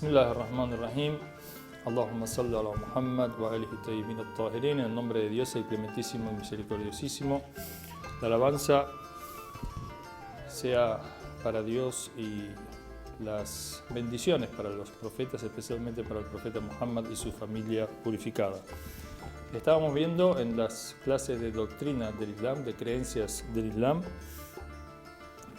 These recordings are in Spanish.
Bismillahirrahmanirrahim. Allahumma salli ala Muhammad wa alihi tayyibin at-tahirin. En el nombre de Dios, el clementísimo y misericordiosísimo. La alabanza sea para Dios y las bendiciones para los profetas, especialmente para el profeta Muhammad y su familia purificada. Estábamos viendo en las clases de doctrina del Islam, de creencias del Islam.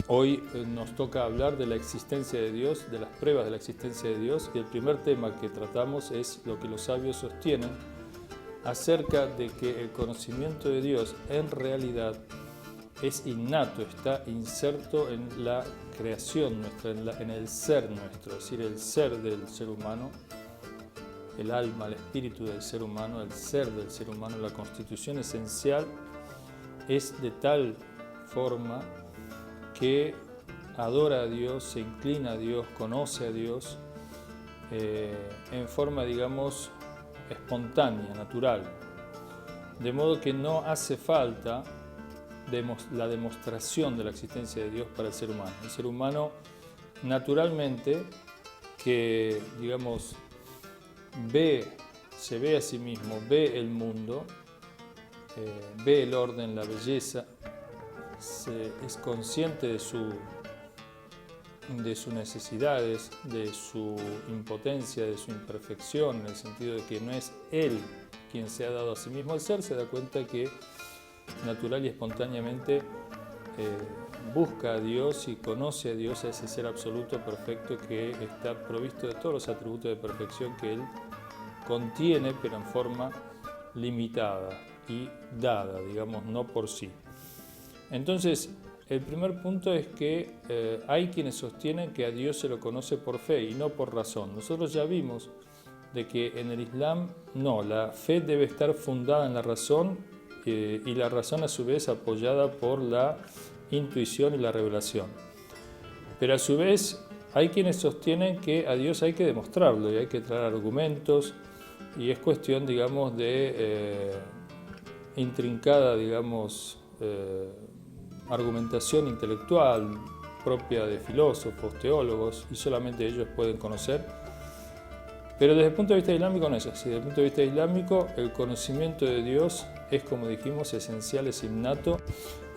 Hoy nos toca hablar de la existencia de Dios, de las pruebas de la existencia de Dios, y el primer tema que tratamos es lo que los sabios sostienen acerca de que el conocimiento de Dios en realidad es innato, está inserto en la creación nuestra, en el ser nuestro, es decir, el ser del ser humano, el alma, el espíritu del ser humano, el ser del ser humano, la constitución esencial es de tal forma que adora a Dios, se inclina a Dios, conoce a Dios en forma, digamos, espontánea, natural. De modo que no hace falta la demostración de la existencia de Dios para el ser humano. El ser humano naturalmente que, digamos, se ve a sí mismo, ve el mundo, ve el orden, la belleza, es consciente de sus necesidades, de su impotencia, de su imperfección, en el sentido de que no es él quien se ha dado a sí mismo al ser, se da cuenta que natural y espontáneamente busca a Dios y conoce a Dios, a ese ser absoluto, perfecto, que está provisto de todos los atributos de perfección que él contiene, pero en forma limitada y dada, digamos, no por sí. Entonces, el primer punto es que hay quienes sostienen que a Dios se lo conoce por fe y no por razón. Nosotros ya vimos de que en el Islam no, la fe debe estar fundada en la razón y la razón a su vez apoyada por la intuición y la revelación. Pero a su vez hay quienes sostienen que a Dios hay que demostrarlo y hay que traer argumentos y es cuestión, digamos, de intrincada, digamos, argumentación intelectual propia de filósofos, teólogos, y solamente ellos pueden conocer. Pero desde el punto de vista islámico no es así. Desde el punto de vista islámico, el conocimiento de Dios es, como dijimos, esencial, es innato,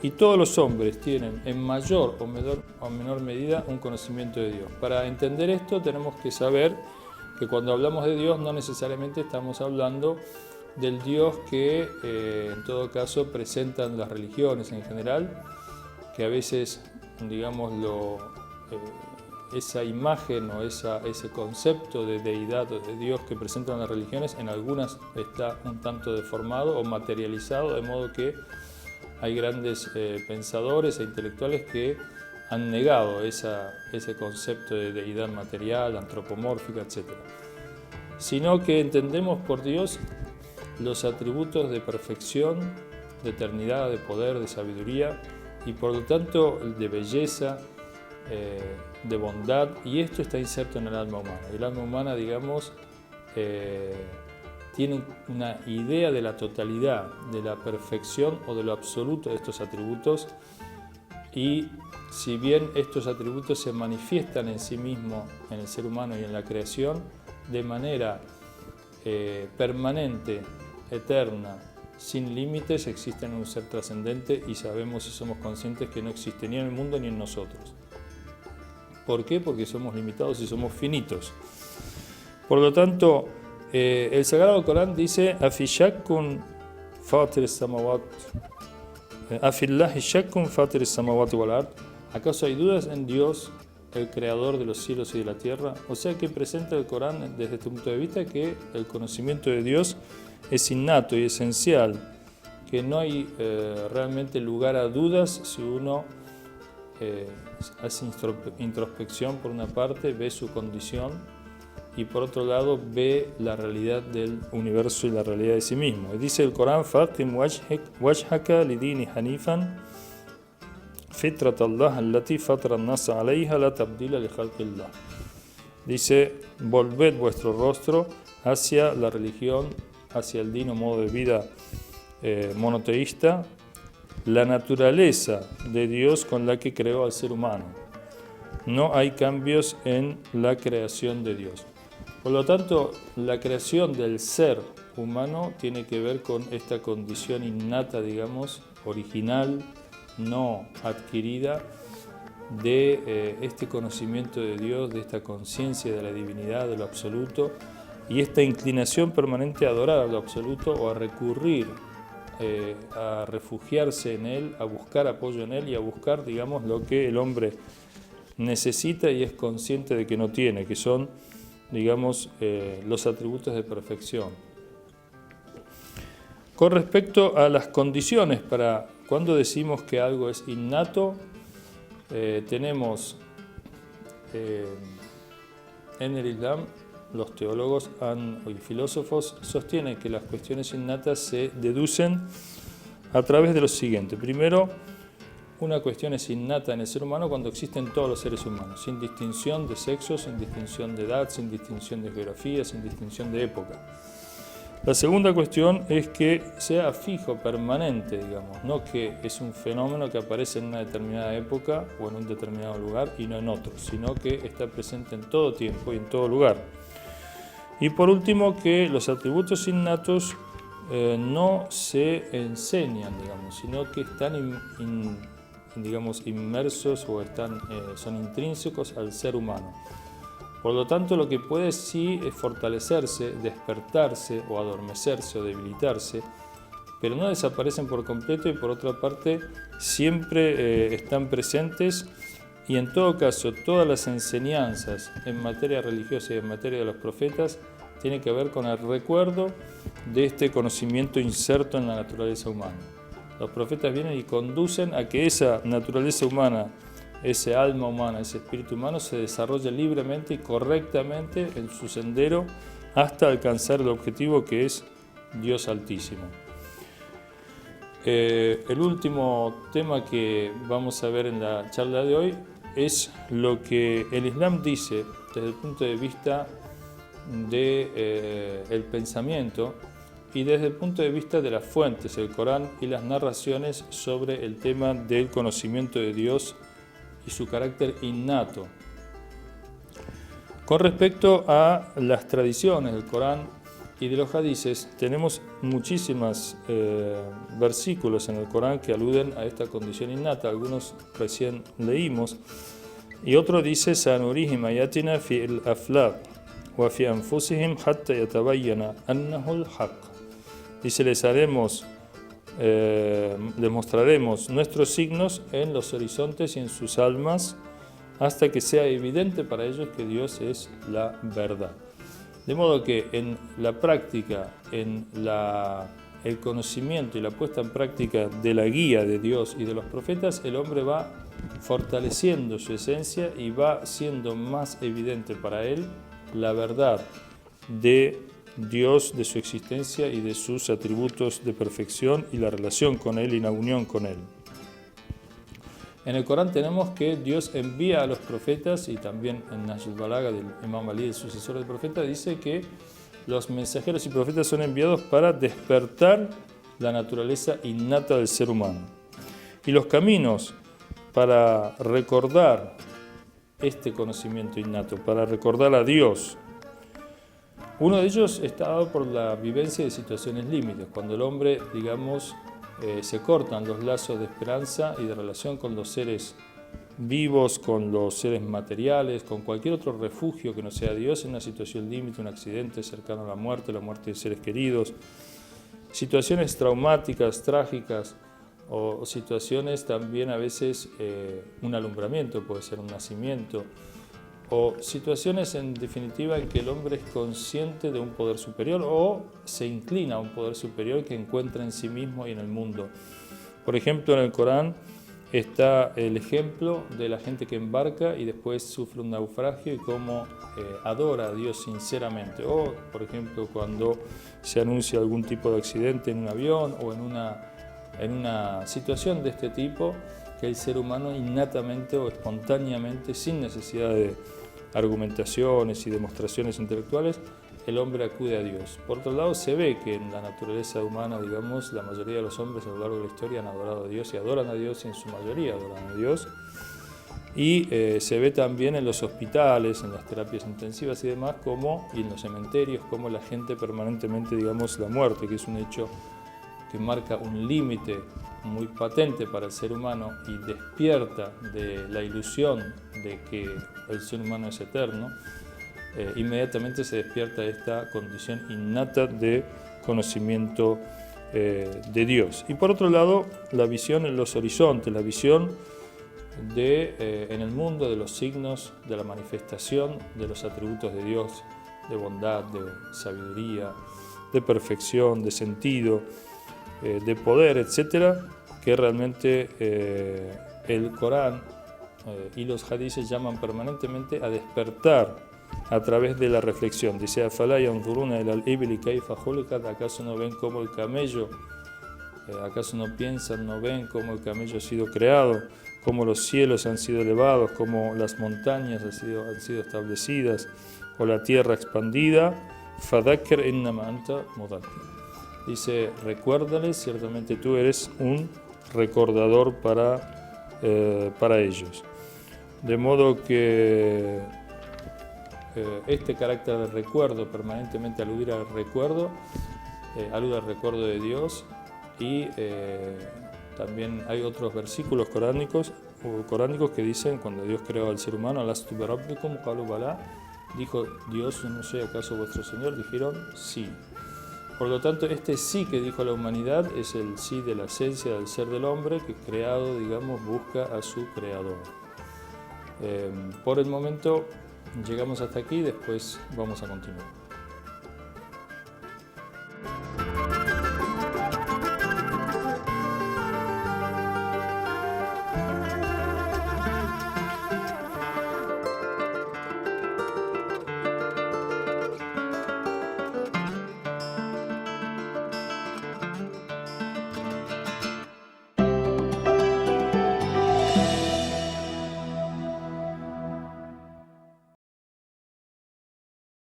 y todos los hombres tienen en mayor o menor medida un conocimiento de Dios. Para entender esto tenemos que saber que cuando hablamos de Dios no necesariamente estamos hablando del Dios que en todo caso presentan las religiones en general, que a veces, digamos, esa imagen o ese concepto de deidad o de Dios que presentan las religiones, en algunas está un tanto deformado o materializado, de modo que hay grandes pensadores e intelectuales que han negado ese concepto de deidad material, antropomórfica, etc. Sino que entendemos por Dios los atributos de perfección, de eternidad, de poder, de sabiduría y por lo tanto de belleza, de bondad, y esto está inserto en el alma humana. El alma humana, digamos, tiene una idea de la totalidad, de la perfección o de lo absoluto de estos atributos, y si bien estos atributos se manifiestan en sí mismos, en el ser humano y en la creación, de manera permanente, eterna, sin límites, existen en un ser trascendente y sabemos y somos conscientes que no existe ni en el mundo ni en nosotros. ¿Por qué? Porque somos limitados y somos finitos. Por lo tanto, el Sagrado Corán dice: Afillakum fatir samawat, afillahi shakum fatir samawat wal ard. ¿Acaso hay dudas en Dios, el creador de los cielos y de la tierra? O sea que presenta el Corán desde este punto de vista que el conocimiento de Dios es innato y esencial, que no hay realmente lugar a dudas si uno hace introspección por una parte, ve su condición y por otro lado ve la realidad del universo y la realidad de sí mismo. Y dice el Corán: Faqim wajhaka lidini hanifan fitrat Allah allati fatara an-nas alayha la tabdila li khalqillah. Dice: volved vuestro rostro hacia la religión, hacia el dino, modo de vida monoteísta, la naturaleza de Dios con la que creó al ser humano. No hay cambios en la creación de Dios. Por lo tanto, la creación del ser humano tiene que ver con esta condición innata, digamos, original, no adquirida, de este conocimiento de Dios, de esta conciencia de la divinidad, de lo absoluto, y esta inclinación permanente a adorar a lo absoluto o a recurrir, a refugiarse en Él, a buscar apoyo en Él y a buscar, digamos, lo que el hombre necesita y es consciente de que no tiene, que son, digamos, los atributos de perfección. Con respecto a las condiciones para cuando decimos que algo es innato, tenemos en el Islam, los teólogos y filósofos sostienen que las cuestiones innatas se deducen a través de lo siguiente. Primero, una cuestión es innata en el ser humano cuando existen todos los seres humanos, sin distinción de sexo, sin distinción de edad, sin distinción de geografía, sin distinción de época. La segunda cuestión es que sea fijo, permanente, digamos, no que es un fenómeno que aparece en una determinada época o en un determinado lugar y no en otro, sino que está presente en todo tiempo y en todo lugar. Y por último, que los atributos innatos no se enseñan, digamos, sino que están digamos, inmersos o son intrínsecos al ser humano. Por lo tanto, lo que puede sí es fortalecerse, despertarse o adormecerse o debilitarse, pero no desaparecen por completo y por otra parte siempre están presentes y en todo caso todas las enseñanzas en materia religiosa y en materia de los profetas tienen que ver con el recuerdo de este conocimiento inserto en la naturaleza humana. Los profetas vienen y conducen a que esa naturaleza humana, ese alma humana, ese espíritu humano se desarrolle libremente y correctamente en su sendero hasta alcanzar el objetivo que es Dios Altísimo. El último tema que vamos a ver en la charla de hoy es lo que el Islam dice desde el punto de vista del pensamiento y desde el punto de vista de las fuentes, el Corán y las narraciones sobre el tema del conocimiento de Dios y su carácter innato. Con respecto a las tradiciones del Corán y de los hadices, tenemos muchísimos versículos en el Corán que aluden a esta condición innata. Algunos recién leímos y otro dice: "Sanurihim ayatina fi al-aflaq wa fi anfusihim hatta yatabayyana annahu al-haq". Dice, les mostraremos nuestros signos en los horizontes y en sus almas hasta que sea evidente para ellos que Dios es la verdad. De modo que en la práctica, en el conocimiento y la puesta en práctica de la guía de Dios y de los profetas, el hombre va fortaleciendo su esencia y va siendo más evidente para él la verdad de Dios, de su existencia y de sus atributos de perfección y la relación con Él y la unión con Él. En el Corán tenemos que Dios envía a los profetas y también en Nahj al-Balagha del Imam Ali, el sucesor del profeta, dice que los mensajeros y profetas son enviados para despertar la naturaleza innata del ser humano. Y los caminos para recordar este conocimiento innato, para recordar a Dios, uno de ellos está dado por la vivencia de situaciones límites, cuando el hombre, digamos, se cortan los lazos de esperanza y de relación con los seres vivos, con los seres materiales, con cualquier otro refugio que no sea Dios en una situación límite, un accidente cercano a la muerte de seres queridos, situaciones traumáticas, trágicas o situaciones también a veces un alumbramiento, puede ser un nacimiento, o situaciones en definitiva en que el hombre es consciente de un poder superior o se inclina a un poder superior que encuentra en sí mismo y en el mundo. Por ejemplo, en el Corán está el ejemplo de la gente que embarca y después sufre un naufragio y cómo adora a Dios sinceramente. O, por ejemplo, cuando se anuncia algún tipo de accidente en un avión o en una situación de este tipo, que el ser humano innatamente o espontáneamente, sin necesidad de argumentaciones y demostraciones intelectuales, el hombre acude a Dios. Por otro lado, se ve que en la naturaleza humana, digamos, la mayoría de los hombres a lo largo de la historia han adorado a Dios y adoran a Dios y en su mayoría adoran a Dios. Y se ve también en los hospitales, en las terapias intensivas y demás, y en los cementerios, como la gente permanentemente, digamos, la muerte, que es un hecho que marca un límite muy patente para el ser humano y despierta de la ilusión de que el ser humano es eterno, inmediatamente se despierta esta condición innata de conocimiento de Dios. Y por otro lado, la visión en los horizontes, la visión en el mundo de los signos, de la manifestación de los atributos de Dios, de bondad, de sabiduría, de perfección, de sentido, de poder, etcétera, que realmente el Corán y los hadices llaman permanentemente a despertar a través de la reflexión. Dice: "Afalá yanzuruna ilal ibli kayfa khuliqat", ¿acaso no ven cómo el camello, acaso no piensan, no ven cómo el camello ha sido creado, cómo los cielos han sido elevados, cómo las montañas han sido establecidas, o la tierra expandida? Fadhakkir innama anta mudhakkir. Dice: recuérdales, ciertamente tú eres un recordador para ellos. De modo que este carácter de recuerdo, permanentemente aludir al recuerdo, alude al recuerdo de Dios. Y también hay otros versículos coránicos que dicen, cuando Dios creó al ser humano: "Alastu bi rabbikum qalu balá", dijo Dios: "¿No soy acaso vuestro Señor?". Dijeron: sí. Por lo tanto, este sí que dijo la humanidad es el sí de la esencia del ser del hombre, que creado, digamos, busca a su creador. Por el momento llegamos hasta aquí, después vamos a continuar.